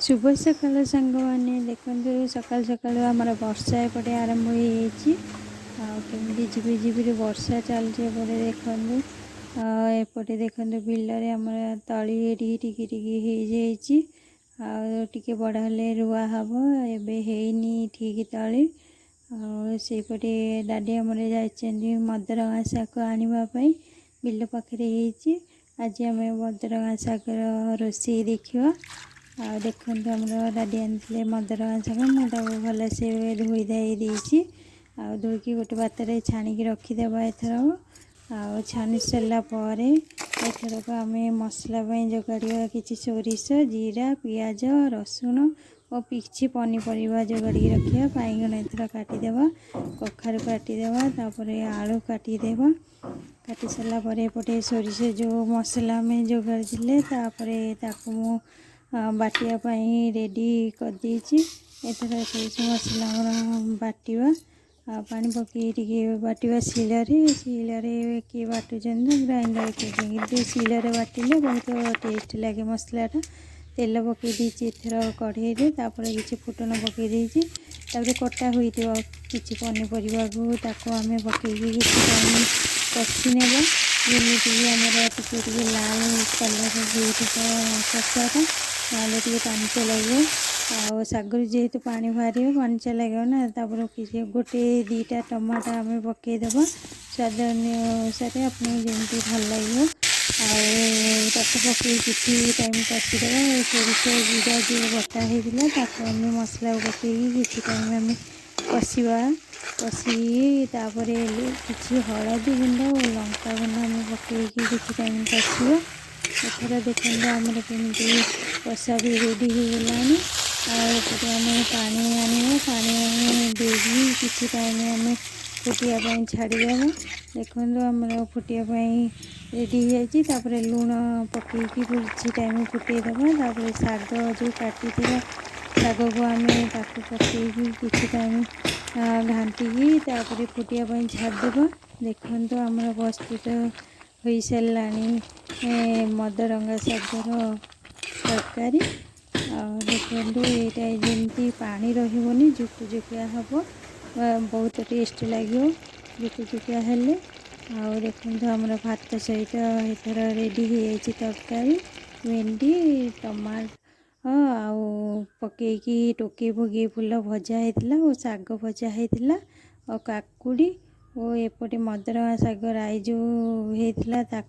शुभ सकाल सांग मैंने देखो सकाल सकाल आम वर्षा एपटे आरंभ होमती झिपि झिपि वर्षा चलती देखो एपटे देखो बिलरे आम तली टिकी टिकी टे बड़ हेल्ले रुआ हम एनी ठीक तली सेपटे डाडी आम जा मदरगा शाग आने बिल पाखे आज आम मदरगा शाग रोषे देखा देखो आम डाडी आनी मदरगा शाग मुझे भलसे धोई धाई देती धोईकी गोटे बात छाणिक रखीदे एथर छाणी सारापर एथरक आम मसला जोगाड़ कि सोरिष जीरा पियाज रसुण और किसी पनीपरिया जोगाड़ रखा बैगण एथर काटिदेवा कखारू काटिदेवा आलू काटिदेवा काटी सारापर एपटे सोरिष जो मसला आम जोगाड़ी बाटियापाई रेडी कर देछि एथर सोरिष मसला बाटिवा पानी पकई बाटिवा शिलरे किए बाटुचन ग्राइंडर किए शिलरे बाटिले बहुत टेस्ट लगे मसलाटा तेल पकई देछि एथर कढ़ई किसी फुटन पकई देछि कटा होइथिबा किछि पनीपरिया को आम पकईकी किसी टाइम कषि नेबा जेमिति आमर टिके लाल कलर कषाटा ना पांच लगे आगर जेहेतु पानी बाहर पांच लगे ना किसी गोटे दीटा टमाटो आम पकईदे स्वाद अनुसार आपको जमी भल लगे पकई किसी टाइम कषिदे सोरिष जीरा जो बटा होता आम मसला पकईकी किसी टाइम आम कषा किसी हलदी गुंड और लंका गुंड आम पकईकी किसी टाइम कषा एथर देखते आमर केमती कषा भी रेडी हो गलानी आते आम पानी आने पानी देगी किसी टाइम आम फुटियापाई छाड़ीदे देखो आमर फुटियापाई रेडी हो लुण पकईकी किसी टाइम फुटेदेव शाग जो काटी शाग को आम पकईकी किसी टाइम घाटिकी फुटियापाई छाड़देव देखो आमर प्रस्तुत हो साराणी मदरंगा शागर तरकारी देखो यहाँ जमी पानी रही जुकुजुकिया हम बहुत टेस्ट लगे जुकुजुकिया हेले देखो आमर भात सहित एथर रेडी हो तरकारी भेंडी टमाटो पकईकी टोके भोगे फूल भजा होता और शाग भजा होता और काकुड़ी और एपटे मदरंगा शाग राई जो होता